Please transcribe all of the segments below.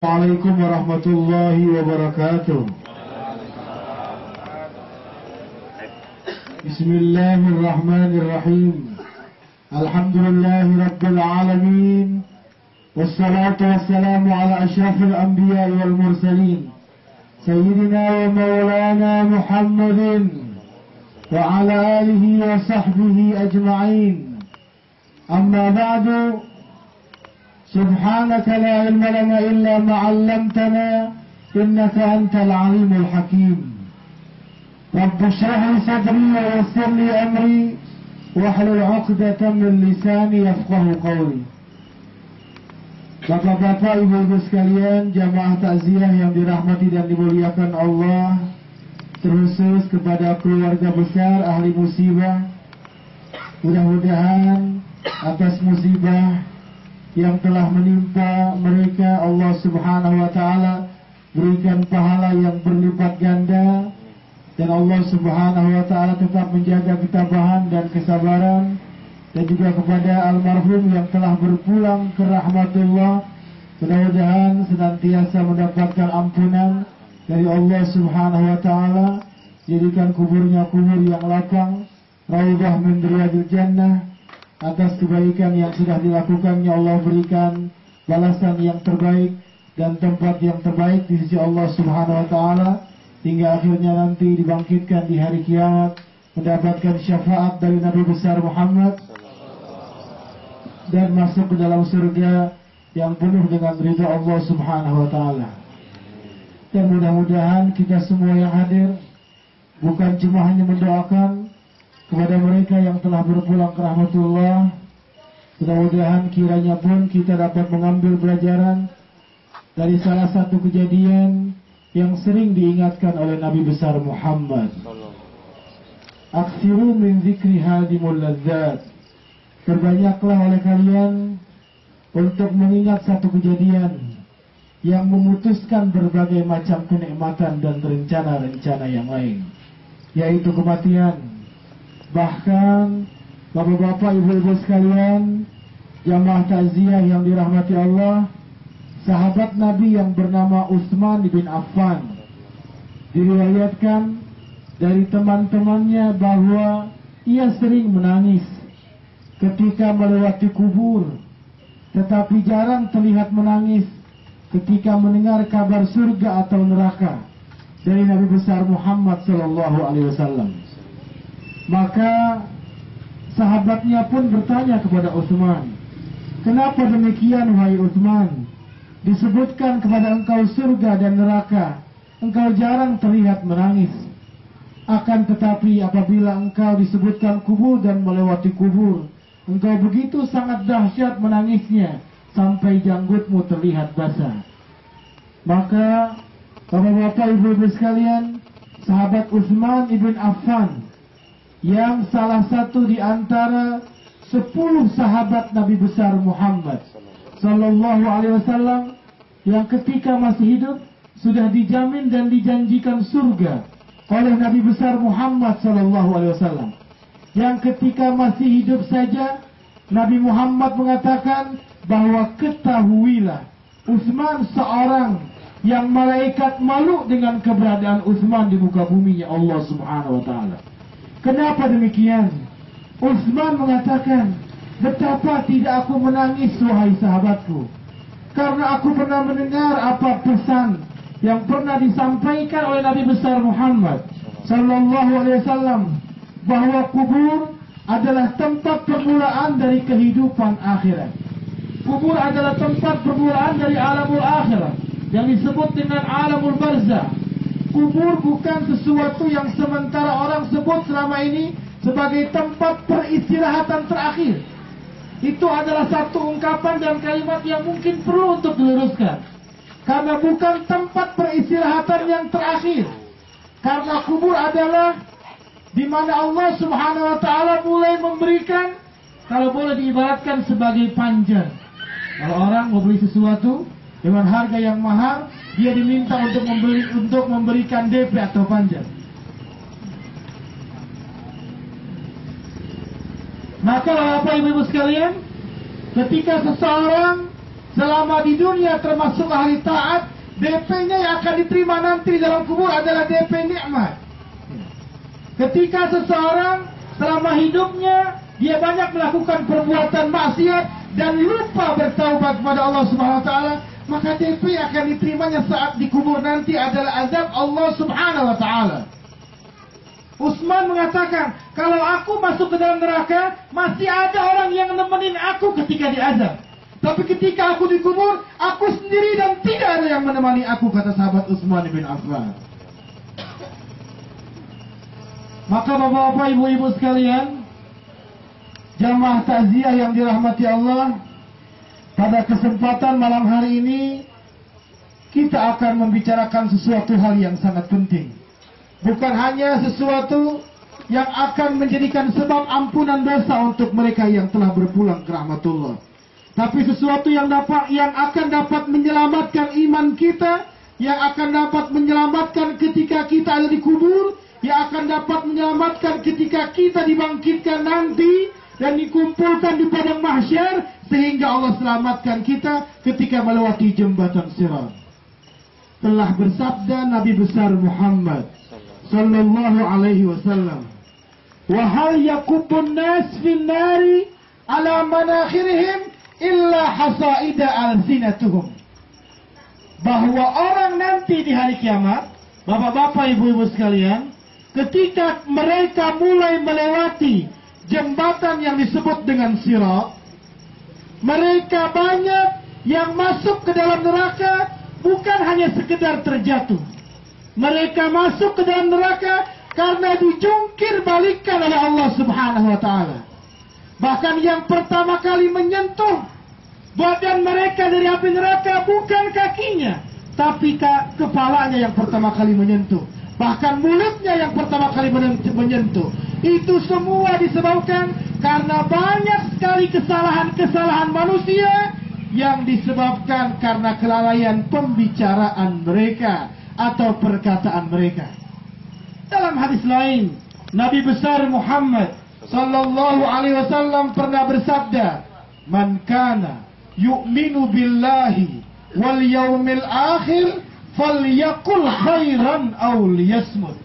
Assalamualaikum warahmatullahi wabarakatuh. Bismillahirrahmanirrahim. Alhamdulillahi rabbil alamin. Wassalatu wassalamu ala asyrafil anbiya wal mursalin, Sayyidina wa maulana Muhammadin wa ala alihi wa sahbihi ajma'in. Amma ba'du. Subhanaka la ilma lana illa ma 'allamtana innaka antal alimul hakim. Rabbi shrah li sadri wa yassir li amri wahlul 'uqdatam min lisani yafqahu qawli. Bapak-bapak, ibu-ibu sekalian, jamaah takziah yang dirahmati dan dimuliakan Allah, terkhusus kepada keluarga besar ahli musibah, mudah-mudahan atas musibah yang telah menimpa mereka Allah Subhanahu wa Ta'ala berikan pahala yang berlipat ganda, dan Allah Subhanahu wa Ta'ala tetap menjaga ketabahan dan kesabaran, dan juga kepada almarhum yang telah berpulang ke rahmatullah, mudah-mudahan senantiasa mendapatkan ampunan dari Allah Subhanahu wa Ta'ala, jadikan kuburnya kubur yang lapang, raudhah min riyadil jannah. Atas kebaikan yang sudah dilakukannya, Allah berikan balasan yang terbaik dan tempat yang terbaik di sisi Allah Subhanahu wa Ta'ala, hingga akhirnya nanti dibangkitkan di hari kiamat, mendapatkan syafaat dari Nabi besar Muhammad dan masuk ke dalam surga yang penuh dengan ridha Allah Subhanahu wa Ta'ala. Dan mudah-mudahan kita semua yang hadir bukan cuma hanya mendoakan kepada mereka yang telah berpulang ke rahmatullah, mudah-mudahan kiranya pun kita dapat mengambil pelajaran dari salah satu kejadian yang sering diingatkan oleh Nabi besar Muhammad. Aksiru min zikri hadimul ladzat. Perbanyaklah oleh kalian untuk mengingat satu kejadian yang memutuskan berbagai macam kenikmatan dan rencana-rencana yang lain, yaitu kematian. Bahkan bapak-bapak, ibu-ibu sekalian, jamaah takziah yang dirahmati Allah, sahabat Nabi yang bernama Utsman bin Affan, diriwayatkan dari teman-temannya bahwa ia sering menangis ketika melewati kubur, tetapi jarang terlihat menangis ketika mendengar kabar surga atau neraka dari Nabi besar Muhammad SAW. Maka sahabatnya pun bertanya kepada Utsman, "Kenapa demikian wahai Utsman? Disebutkan kepada engkau surga dan neraka, engkau jarang terlihat menangis. Akan tetapi apabila engkau disebutkan kubur dan melewati kubur, engkau begitu sangat dahsyat menangisnya sampai janggutmu terlihat basah." Maka bapak-bapak, ibu-ibu sekalian, sahabat Utsman ibn Affan yang salah satu di antara 10 sahabat Nabi besar Muhammad Sallallahu Alaihi Wasallam yang ketika masih hidup sudah dijamin dan dijanjikan surga oleh Nabi besar Muhammad Sallallahu Alaihi Wasallam, yang ketika masih hidup saja Nabi Muhammad mengatakan bahwa ketahuilah Utsman seorang yang malaikat malu dengan keberadaan Utsman di muka buminya Allah Subhanahu Wa Taala. Kenapa demikian? Utsman mengatakan, "Betapa tidak aku menangis wahai sahabatku, karena aku pernah mendengar apa pesan yang pernah disampaikan oleh Nabi besar Muhammad Sallallahu Alaihi Wasallam, bahwa kubur adalah tempat permulaan dari kehidupan akhirat. Kubur adalah tempat permulaan dari alamul akhirat yang disebut dengan alamul barzah. Kubur bukan sesuatu yang sementara orang sebut selama ini sebagai tempat peristirahatan terakhir. Itu adalah satu ungkapan dan kalimat yang mungkin perlu untuk diluruskan, karena bukan tempat peristirahatan yang terakhir. Karena kubur adalah di mana Allah Subhanahu wa Ta'ala mulai memberikan, kalau boleh diibaratkan sebagai panjar. Kalau orang mau beli sesuatu dengan harga yang mahal, dia diminta untuk memberikan DP atau panjar. Maka Bapak Ibu sekalian, ketika seseorang selama di dunia termasuk ahli taat, DP-nya yang akan diterima nanti di dalam kubur adalah DP nikmat. Ketika seseorang selama hidupnya dia banyak melakukan perbuatan maksiat dan lupa bertaubat kepada Allah Subhanahu wa taala, maka DP akan diterimanya saat di kubur nanti adalah azab Allah Subhanahu wa taala. Utsman mengatakan, kalau aku masuk ke dalam neraka, masih ada orang yang nemenin aku ketika diazab. Tapi ketika aku dikubur, aku sendiri dan tidak ada yang menemani aku, kata sahabat Utsman bin Affan. Maka bapak-bapak, ibu-ibu sekalian, jamaah takziah yang dirahmati Allah, pada kesempatan malam hari ini kita akan membicarakan sesuatu hal yang sangat penting. Bukan hanya sesuatu yang akan menjadikan sebab ampunan dosa untuk mereka yang telah berpulang ke rahmatullah, tapi sesuatu yang akan dapat menyelamatkan iman kita, yang akan dapat menyelamatkan ketika kita ada di kubur, yang akan dapat menyelamatkan ketika kita dibangkitkan nanti dan dikumpulkan di padang mahsyar, sehingga Allah selamatkan kita ketika melewati jembatan Sirat. Telah bersabda Nabi besar Muhammad sallallahu alaihi wasallam, wa hal yakubun nas fin nari ala manakhirihim illa hasaida alsinatuhum. Bahwa orang nanti di hari kiamat, bapak-bapak, ibu-ibu sekalian, ketika mereka mulai melewati jembatan yang disebut dengan Sirat, mereka banyak yang masuk ke dalam neraka bukan hanya sekedar terjatuh. Mereka masuk ke dalam neraka karena dijungkir balikan oleh Allah Subhanahu wa taala. Bahkan yang pertama kali menyentuh badan mereka dari api neraka bukan kakinya, tapi kepalanya yang pertama kali menyentuh. Bahkan mulutnya yang pertama kali menyentuh. Itu semua disebabkan karena banyak sekali kesalahan-kesalahan manusia yang disebabkan karena kelalaian pembicaraan mereka atau perkataan mereka. Dalam hadis lain, Nabi besar Muhammad sallallahu alaihi wasallam pernah bersabda, "Man kana yu'minu billahi wal yaumil akhir falyaqul khairan aw liyasmut."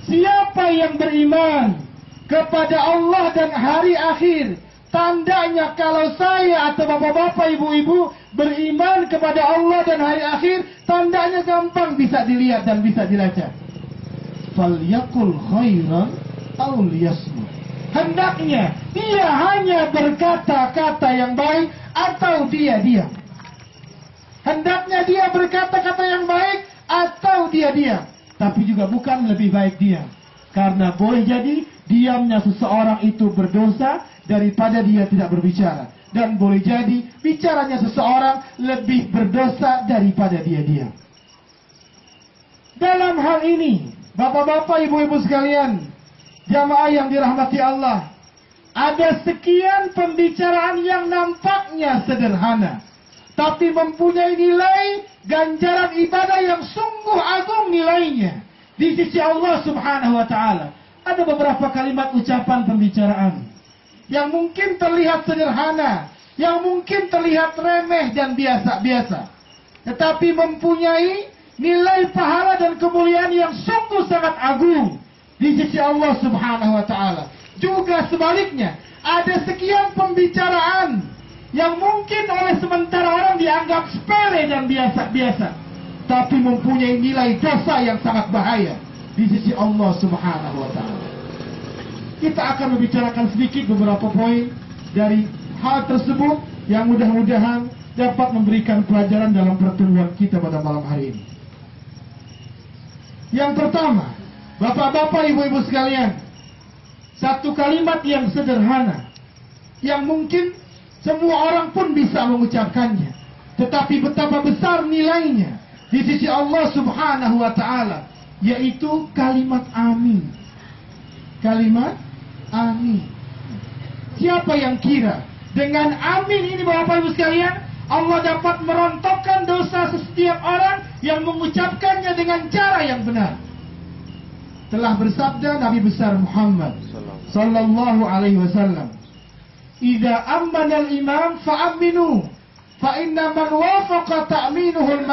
Siapa yang beriman kepada Allah dan hari akhir, tandanya kalau saya atau bapak-bapak, ibu-ibu beriman kepada Allah dan hari akhir, tandanya gampang bisa dilihat dan bisa dilacak. Falyaqul khairan aw liyasmut. Hendaknya dia hanya berkata-kata yang baik atau dia diam. Hendaknya dia berkata-kata yang baik atau dia diam. Tapi juga bukan lebih baik diam. Karena boleh jadi diamnya seseorang itu berdosa daripada dia tidak berbicara. Dan boleh jadi bicaranya seseorang lebih berdosa daripada dia diam. Dalam hal ini, bapak-bapak, ibu-ibu sekalian, jamaah yang dirahmati Allah, ada sekian pembicaraan yang nampaknya sederhana, tapi mempunyai nilai ganjaran ibadah yang sungguh agung nilainya di sisi Allah Subhanahu wa taala. Ada beberapa kalimat ucapan pembicaraan yang mungkin terlihat sederhana, yang mungkin terlihat remeh dan biasa-biasa, tetapi mempunyai nilai pahala dan kemuliaan yang sungguh sangat agung di sisi Allah Subhanahu wa taala. Juga sebaliknya, ada sekian pembicaraan yang mungkin oleh sementara orang dianggap sepele dan biasa-biasa, tapi mempunyai nilai dosa yang sangat bahaya di sisi Allah Subhanahu wa taala. Kita akan membicarakan sedikit beberapa poin dari hal tersebut yang mudah-mudahan dapat memberikan pelajaran dalam pertemuan kita pada malam hari ini. Yang pertama, bapak-bapak, ibu-ibu sekalian, satu kalimat yang sederhana yang mungkin semua orang pun bisa mengucapkannya, tetapi betapa besar nilainya di sisi Allah Subhanahu wa taala, yaitu kalimat amin. Kalimat amin. Siapa yang kira dengan amin ini, bapak-bapak, ibu sekalian, Allah dapat merontokkan dosa setiap orang yang mengucapkannya dengan cara yang benar. Telah bersabda Nabi besar Muhammad sallallahu alaihi wasallam, "Idza amana al-imam fa'aminu, fa inna man wafaqa ta'minuhul